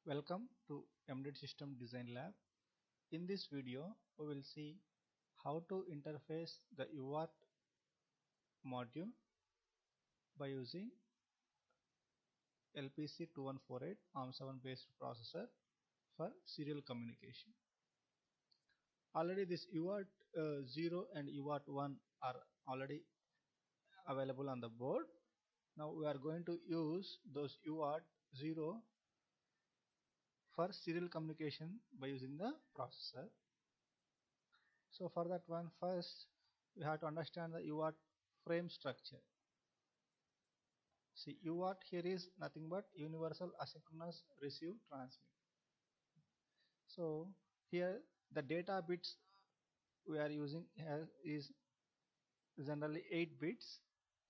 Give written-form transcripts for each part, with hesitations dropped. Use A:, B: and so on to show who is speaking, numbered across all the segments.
A: Welcome to Embedded System Design Lab. In this video, we will see how to interface the UART module by using LPC2148 ARM7 based processor for serial communication. Already this UART 0 and UART 1 are already available on the board. Now we are going to use those UART 0 for serial communication by using the processor. So for that one, first we have to understand the UART frame structure. See, UART here is nothing but universal asynchronous receive transmit. So here the data bits we are using here is generally 8 bits.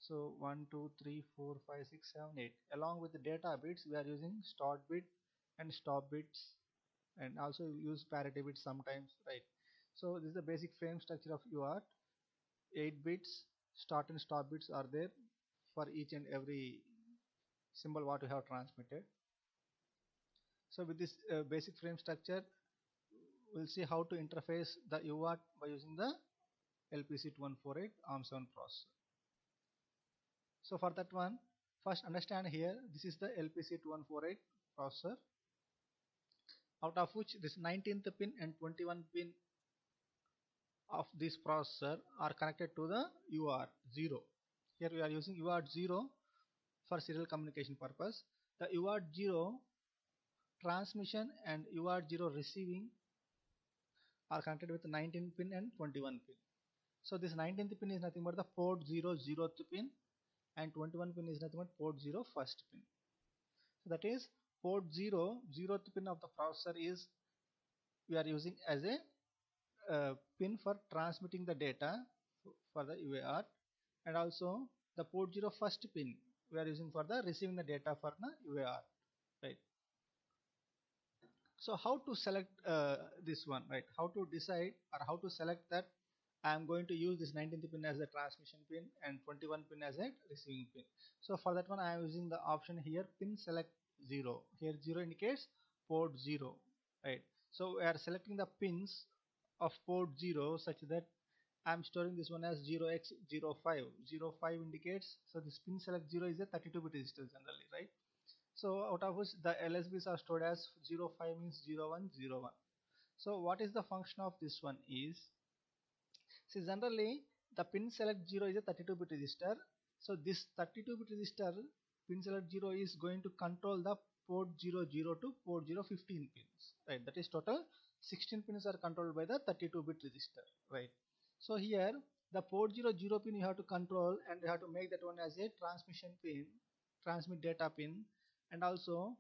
A: So 1 2 3 4 5 6 7 8. Along with the data bits we are using start bit and stop bits, and also use parity bits sometimes, right? So this is the basic frame structure of UART. 8 bits start and stop bits are there for each and every symbol what we have transmitted. So with this basic frame structure, we'll see how to interface the UART by using the LPC2148 ARM7 processor. So for that one, first understand here this is the LPC2148 processor, out of which this 19th pin and 21 pin of this processor are connected to the UART 0. Here we are using UART 0 for serial communication purpose. The UART 0 transmission and UART 0 receiving are connected with 19 pin and 21 pin. So this 19th pin is nothing but the port 0 0th pin, and 21 pin is nothing but port 0 first pin. So that is port 0 0th pin of the processor is we are using as a pin for transmitting the data for the UART, and also the port 0 first pin we are using for the receiving the data for the UART, right? So how to select this one, right? How to decide or how to select that I am going to use this 19th pin as a transmission pin and 21 pin as a receiving pin. So for that one I am using the option here pin select 0. Here 0 indicates port 0, right? So we are selecting the pins of port 0 such that I am storing this one as 0x05. 05 indicates, so this pin select 0 is a 32-bit register generally, right? So out of which the LSBs are stored as 05 means 0101. So what is the function of this one is, see, generally the pin select 0 is a 32-bit register. So this 32-bit register pin select 0 is going to control the port 00 to port 015 pins, right? That is total 16 pins are controlled by the 32-bit register, right? So here the port 00 pin you have to control, and you have to make that one as a transmission pin, transmit data pin, and also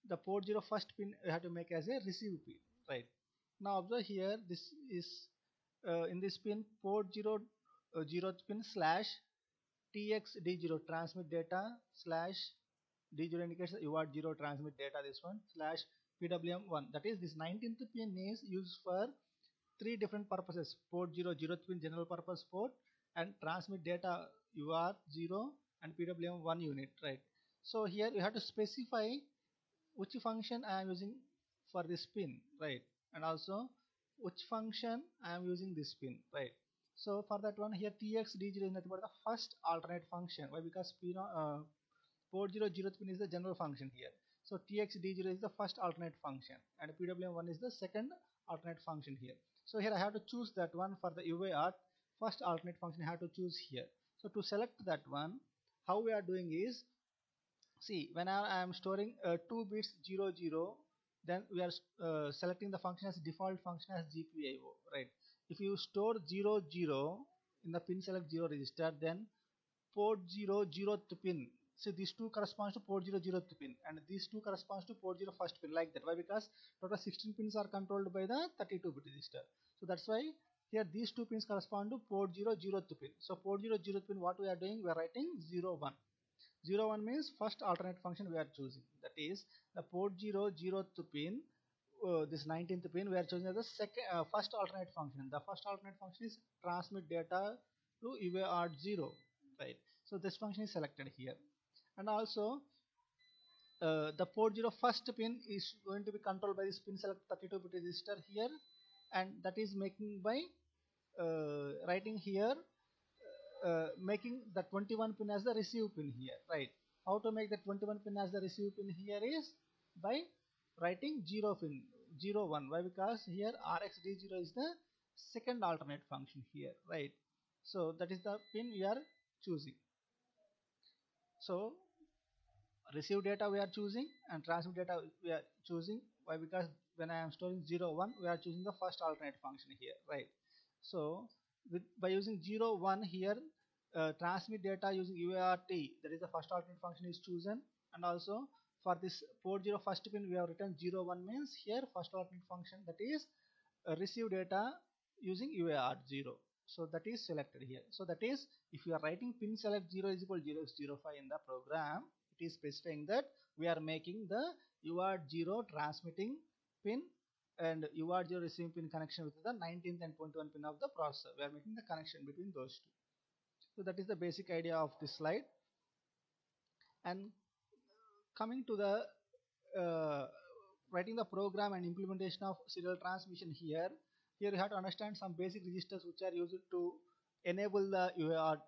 A: the port 0 first pin you have to make as a receive pin, right? Now observe here, this is in this pin port 0th pin slash tx d0 transmit data slash d0 indicates UART 0 transmit data, this one slash pwm1. That is, this 19th pin is used for three different purposes: port 0 0th pin general purpose port, and transmit data UART 0 and pwm1 unit, right? So here you have to specify which function I am using for this pin, right? And also which function I am using this pin, right? So for that one here tx d0 is nothing but the first alternate function. Why? Because port 0 0th pin is the general function here. So tx d0 is the first alternate function, and pwm1 is the second alternate function here. So here I have to choose that one for the UART first alternate function. I have to choose here. So to select that one, how we are doing is, see, when I am storing 2 bits 00, then we are selecting the function as default function as GPIO, right? If you store 00 in the pin select 0 register, then port 0 0th pin, so these two corresponds to port 0 0th pin, and these two corresponds to port 0 first pin, like that. Why? Because total 16 pins are controlled by the 32-bit register. So that's why here these two pins correspond to port 0 0th pin. So port 0 0th pin, what we are doing, we are writing 01. 01 means first alternate function we are choosing, that is the port 0 0th pin, this 19th pin we are choosing as the second first alternate function. The first alternate function is transmit data to UART 0, right? So this function is selected here. And also the port 0 first pin is going to be controlled by this pin select 32-bit register here, and that is making by writing here, making the 21 pin as the receive pin here, right? How to make the 21 pin as the receive pin here is by writing 0 pin 0 1. Why? Because here RxD0 is the second alternate function here, right? So that is the pin we are choosing. So receive data we are choosing and transmit data we are choosing. Why? Because when I am storing 0 1, we are choosing the first alternate function here, right? So by using 0 1 here, transmit data using UART, that is the first alternate function is chosen, and also for this port 0 first pin we have written 0 1 means here first alternate function, that is receive data using UART 0. So that is selected here. So that is, if you are writing pin select 0 is equal 0x05 in the program, it is specifying that we are making the UART 0 transmitting pin and UART 0 receiving pin connection with the 19th and 21 pin of the processor. We are making the connection between those two. So that is the basic idea of this slide. And coming to the writing the program and implementation of serial transmission here you have to understand some basic registers which are used to enable the UART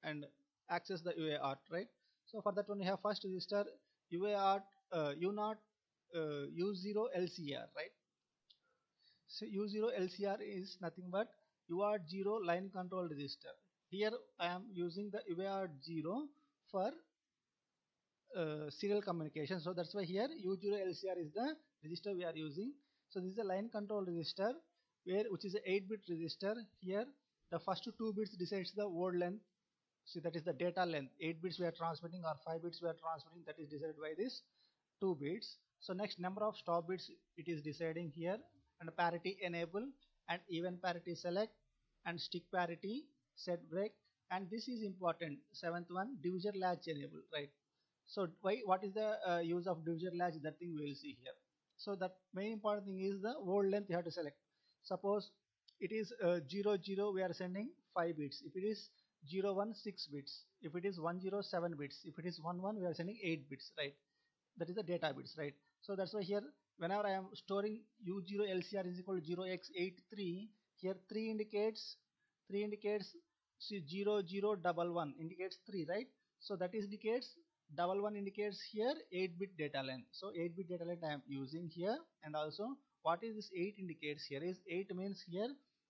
A: and access the UART, right? So for that one, you have first register UART U0 U0 LCR, right? So U0 LCR is nothing but UART 0 line control register. Here I am using the UART 0 for serial communication. So that's why here U0 LCR is the register we are using. So this is a line control register which is a 8-bit register. Here the first 2 bits decides the word length. See, that is the data length. 8 bits we are transmitting or 5 bits we are transmitting, that is decided by this 2 bits. So next, number of stop bits it is deciding here, and parity enable and even parity select and stick parity set break, and this is important, 7th one, divisor latch enable, right? So what is the use of divisor latch? That thing we will see here. So that main important thing is the word length you have to select. Suppose it is 0 0, we are sending 5 bits. If it is 0 1, 6 bits. If it is 1 0, 7 bits. If it is 1 1, we are sending 8 bits, right? That is the data bits, right? So that's why here whenever I am storing U0 LCR is equal to 0x83, here 3 indicates see 0 0 1 1 indicates 3, right? So that is indicates 1 1 indicates here 8-bit data length. So 8-bit data length I am using here, and also what is this 8 indicates here is 8 means here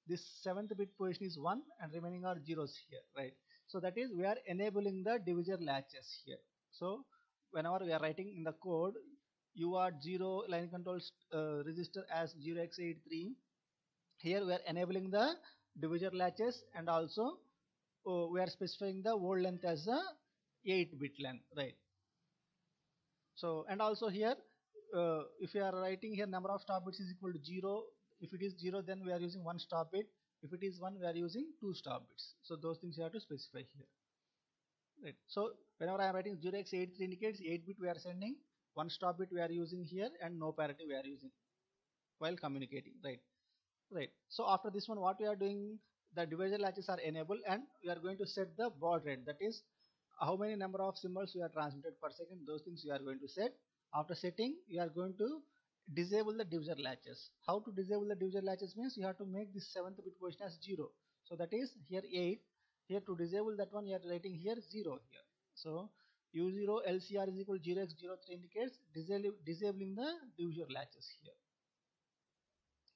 A: this 7th bit position is 1 and remaining are zeros here, right? So that is we are enabling the divisor latches here. So whenever we are writing in the code UART 0 line control register as 0x83, here we are enabling the divisor latches, and also we are specifying the word length as a 8-bit length, right? So and also here if you are writing here number of stop bits is equal to 0. If it is 0, then we are using 1 stop bit. If it is 1, we are using 2 stop bits. So those things you have to specify here, right? So whenever I am writing 0x83 indicates 8-bit we are sending, 1 stop bit we are using here, and no parity we are using while communicating, right? So after this one, what we are doing, the divisor latches are enabled, and we are going to set the baud rate, that is how many number of symbols we are transmitted per second. Those things we are going to set. After setting, we are going to disable the divisor latches. How to disable the divisor latches means you have to make this 7th bit position as 0. So that is here 8. Here to disable that one, you are writing here 0 here. So U0 LCR is equal to 0x03 indicates disabling the divisor latches here,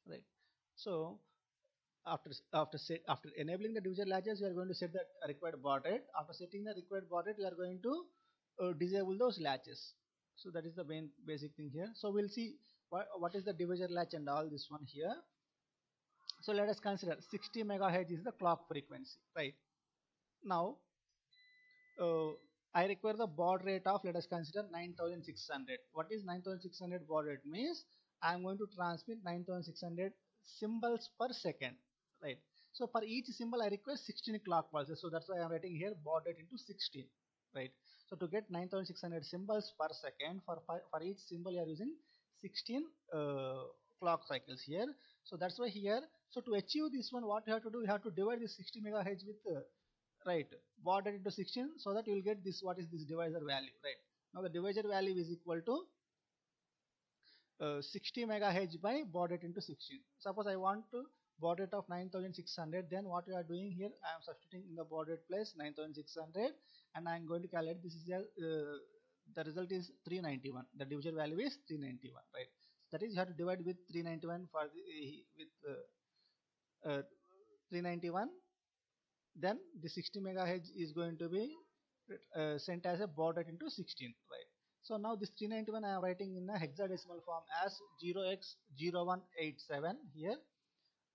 A: right? So after enabling the divisor latches, we are going to set the required baud rate. After setting the required baud rate, we are going to disable those latches. So that is the main basic thing here. So we'll see what is the divisor latch and all this one here. So let us consider 60 megahertz is the clock frequency, right? Now I require the baud rate of, let us consider 9600. What is 9600 baud rate means? I am going to transmit 9600 symbols per second, right? So for each symbol I require 16 clock pulses. So that's why I am writing here baud rate into 16, right? So to get 9600 symbols per second, for each symbol you are using 16 clock cycles here. So that's why here, so to achieve this one, what you have to do, you have to divide this 60 megahertz with right baud rate into 16, so that you will get this, what is this divisor value, right? Now the divisor value is equal to 60 megahertz by baud rate into 16. Suppose I want to baud rate of 9600, then what we are doing here, I am substituting in the baud rate place 9600 and I am going to calculate. This is the result is 391. The divisor value is 391, right? That is, you have to divide with 391 for the with 391. Then the 60 megahertz is going to be sent as a baud rate into 16, right? So now this 391 I am writing in a hexadecimal form as 0x0187 here,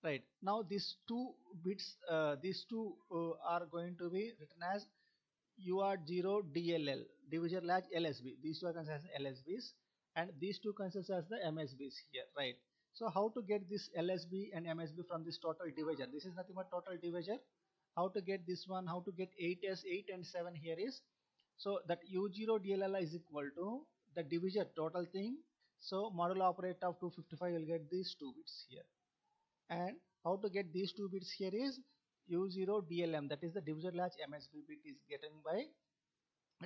A: right? Now these two bits, are going to be written as UART0 DLL, divisor latch LSB. These two are considered as LSBs, and these two considered as the MSBs here, right? So how to get this LSB and MSB from this total divisor? This is nothing but total divisor. How to get this one? How to get 8 as 8 and 7 here is, so that U0 DLL is equal to the divisor total thing. So modulo operator of 255 will get these two bits here. And how to get these two bits here is U0 DLM, that is the divisor latch MSB bit is getting by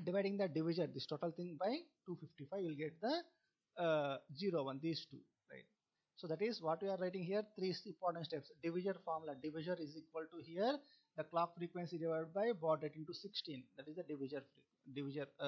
A: dividing the divisor, this total thing, by 255. You will get the 01, these two, right? So that is what we are writing here. Three important steps. Divisor formula. Divisor is equal to here the clock frequency divided by baud rate into 16. That is the divisor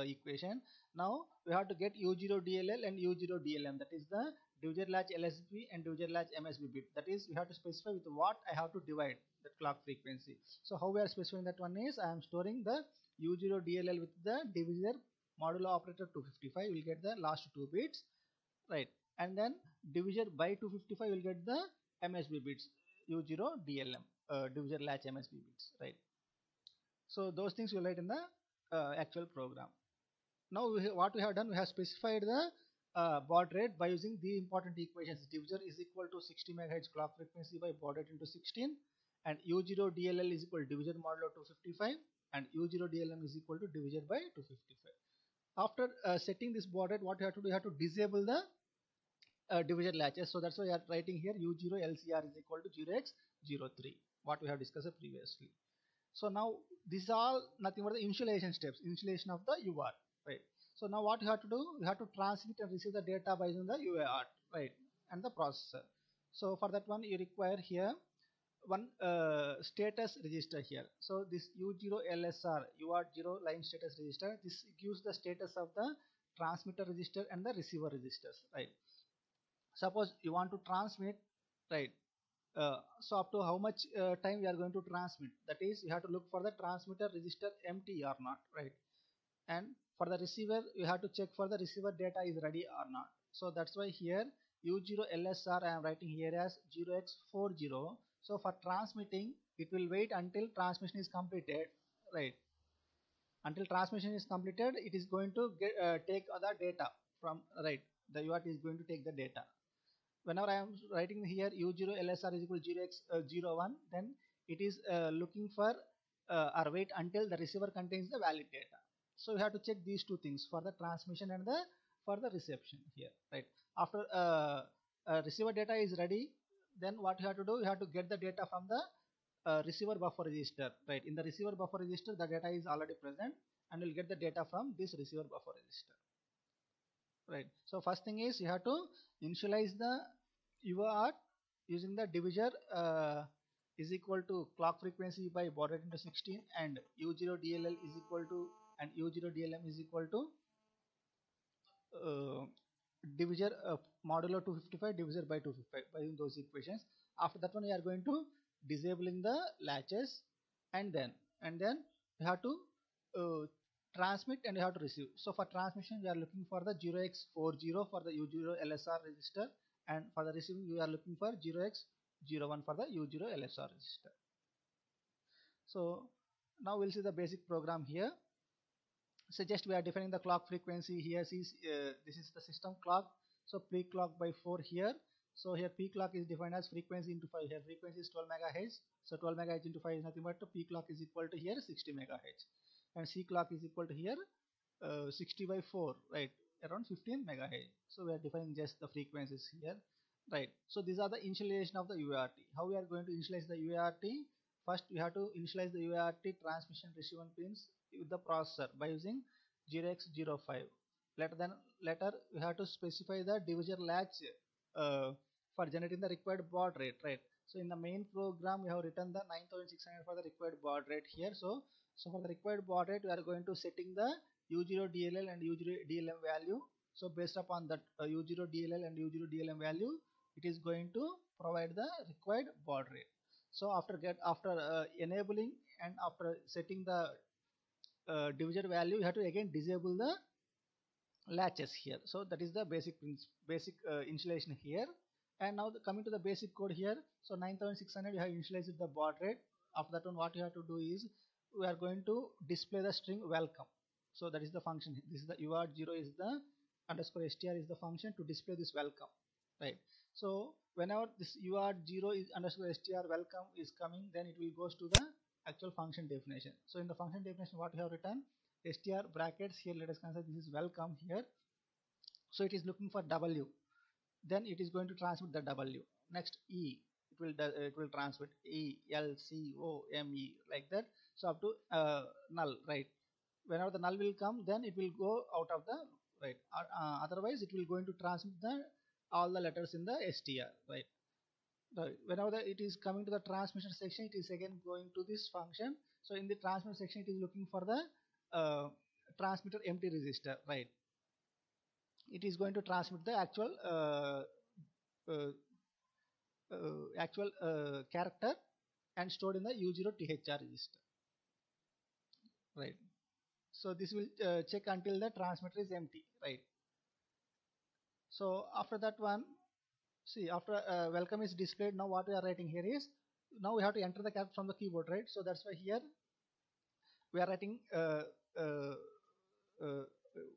A: equation. Now we have to get U0 DLL and U0 DLM. That is the divisor latch LSB and divisor latch MSB bit. That is, we have to specify with what I have to divide the clock frequency. So how we are specifying that one is, I am storing the U0 DLL with the divisor modulo operator 255. We will get the last two bits, right? And then divisor by 255 will get the MSB bits, U0 DLM, divisor latch MSB bits, right? So those things we will write in the actual program. Now what we have done, we have specified the baud rate by using the important equations. Divisor is equal to 60 MHz clock frequency by baud rate into 16, and U0 DLL is equal to divisor modulo 255, and U0 DLM is equal to divisor by 255. After setting this baud rate, what you have to do, you have to disable the divisor latches. So that's why we are writing here U0 LCR is equal to 0x03, what we have discussed previously. So now these are all nothing but the initialization steps, initialization of the UART, right? So now what you have to do, you have to transmit and receive the data by using the UART, right, and the processor. So for that one you require here one status register here. So this U0 LSR UART0 line status register, this gives the status of the transmitter register and the receiver registers, right? Suppose you want to transmit, right? So up to how much time we are going to transmit, that is, you have to look for the transmitter register empty or not, right? And for the receiver, you have to check for the receiver data is ready or not. So that's why here U0 LSR I am writing here as 0x40. So for transmitting, it will wait until transmission is completed, right? Until transmission is completed, it is going to take other data from, right? The UART is going to take the data. Whenever I am writing here U0 LSR is equal to 0x01, then it is looking for or wait until the receiver contains the valid data. So you have to check these two things for the transmission and for the reception here, right? After receiver data is ready, then what you have to do, you have to get the data from the receiver buffer register, right? In the receiver buffer register, the data is already present, and you'll get the data from this receiver buffer register, right? So first thing is you have to initialize the UART using the divisor is equal to clock frequency by baud rate into 16, and U0 DLL is equal to, and U0 DLM is equal to divisor modulo 255 divisor by 255 by using those equations. After that one, you are going to disabling the latches, and then you have to transmit and you have to receive. So for transmission, we are looking for the 0x40 for the U0 LSR register, and for the receiving, we are looking for 0x01 for the U0 LSR register. So now we'll see the basic program here. So just we are defining the clock frequency here. This is the system clock. So pre-clock by 4 here. So here P clock is defined as frequency into 5. Here frequency is 12 megahertz. So 12 megahertz into 5 is nothing but P clock is equal to here 60 megahertz. And C clock is equal to here 60 by 4, right, around 15 megahertz. So we are defining just the frequencies here, right? So these are the initialization of the UART. How we are going to initialize the UART? First we have to initialize the UART transmission receiver pins with the processor by using 0x05. later we have to specify the divisor latch uh, for generating the required baud rate, right? So in the main program we have written the 9600 for the required baud rate here. So for the required baud rate we are going to setting the U0 DLL and U0 DLM value. So based upon that U0 DLL and U0 DLM value, it is going to provide the required baud rate. So after enabling and after setting the divisor value, you have to again disable the latches here. So that is the basic installation here. And now coming to the basic code here. So 9600 you have initialized the baud rate. After that one, what you have to do is we are going to display the string welcome. So that is the function. This is the UART0 is the underscore str is the function to display this welcome, right? So whenever this UART0 is underscore str welcome is coming, then it will goes to the actual function definition. So in the function definition, what we have written, str brackets here, let us consider this is welcome here. So it is looking for W, then it is going to transmit the W. Next E, it will transmit E, L, C, O, M, E, like that. So up to null, right? Whenever the null will come, then it will go out of the right. Otherwise it will going to transmit the all the letters in the str, right? Whenever it is coming to the transmission section, it is again going to this function. So in the transmitter section, it is looking for the transmitter empty register, right? It is going to transmit the actual character and stored in the U0 THR register, right? So this will check until the transmitter is empty, right? So after that one, see, after welcome is displayed, now what we are writing here is, now we have to enter the character from the keyboard, right? So that's why here we are writing uh, uh,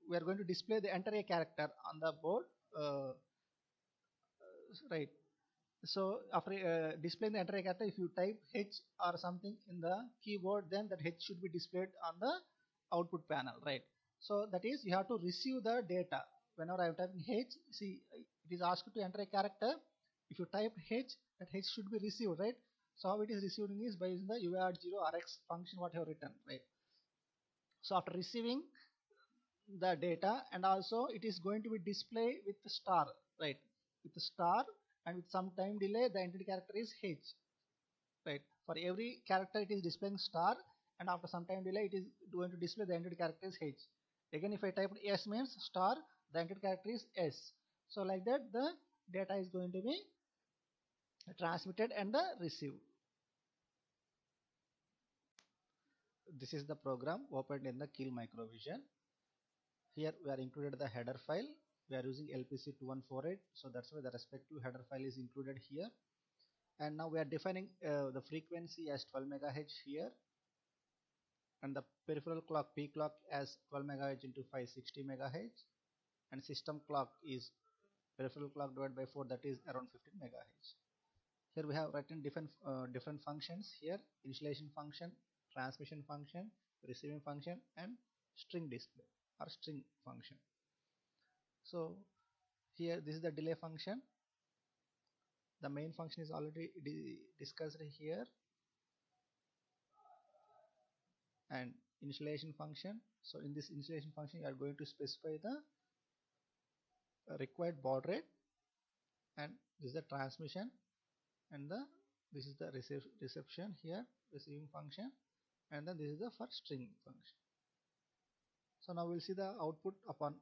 A: we are going to display the enter a character on the board, right? So after displaying the enter a character, if you type H or something in the keyboard, then that H should be displayed on the output panel, right? So that is, you have to receive the data. Whenever I am typing H, see, it is asked to enter a character. If you type H, that H should be received, right? So how it is receiving is by using the UART0 RX function what I have written, right? So after receiving the data, and also it is going to be displayed with the star, right? With the star, and with some time delay the entity character is H, right? For every character it is displaying star, and after some time delay it is going to display the entity character is H. Again, if I type S means star, the entity character is S. So like that the data is going to be transmitted and received. This is the program opened in the Keil Microvision. Here we are included the header file. We are using LPC2148, so that's why the respective header file is included here. And now we are defining the frequency as 12 MHz here, and the peripheral clock P clock as 12 MHz into 560 MHz, and system clock is peripheral clock divided by 4, that is around 15 MHz. Here we have written different functions here: initialization function, transmission function, receiving function, and string display or string function. So here this is the delay function. The main function is already discussed here, and initialization function. So in this initialization function you are going to specify the required baud rate, and this is the transmission, and this is the reception here, receiving function, and then this is the first string function. So now we'll see the output upon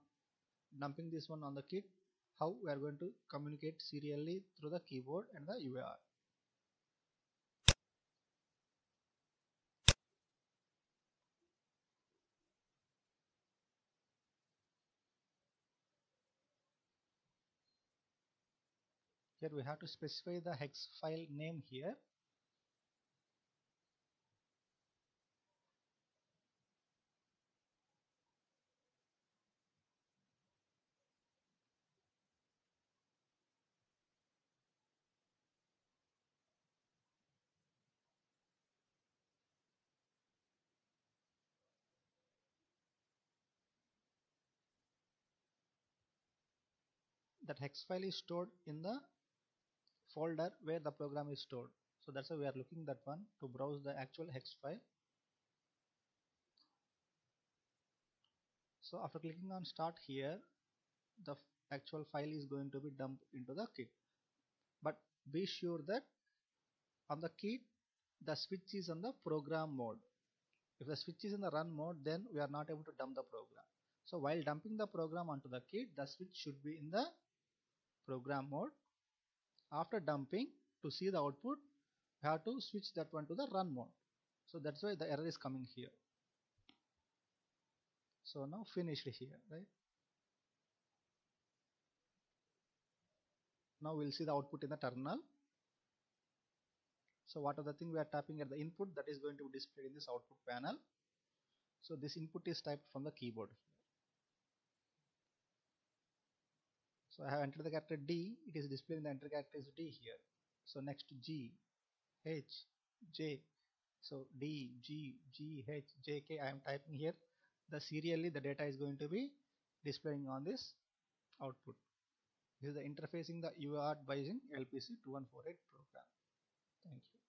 A: dumping this one on the kit, how we are going to communicate serially through the keyboard and the UART. Here we have to specify the hex file name here. That hex file is stored in the folder where the program is stored. So that's why we are looking that one to browse the actual hex file. So after clicking on start here, the actual file is going to be dumped into the kit. But be sure that on the kit the switch is on the program mode. If the switch is in the run mode, then we are not able to dump the program. So while dumping the program onto the kit, the switch should be in the program mode. After dumping, to see the output, we have to switch that one to the run mode. So that's why the error is coming here. So now finished here, right? Now we'll see the output in the terminal. So what are the thing we are tapping at the input, that is going to be displayed in this output panel. So this input is typed from the keyboard. So I have entered the character D, it is displaying the enter character is D here. So next G, H, J. So D, G, G, H, J, K I am typing here. The serially the data is going to be displaying on this output. This is the interfacing the UART by using LPC2148 program. Thank you.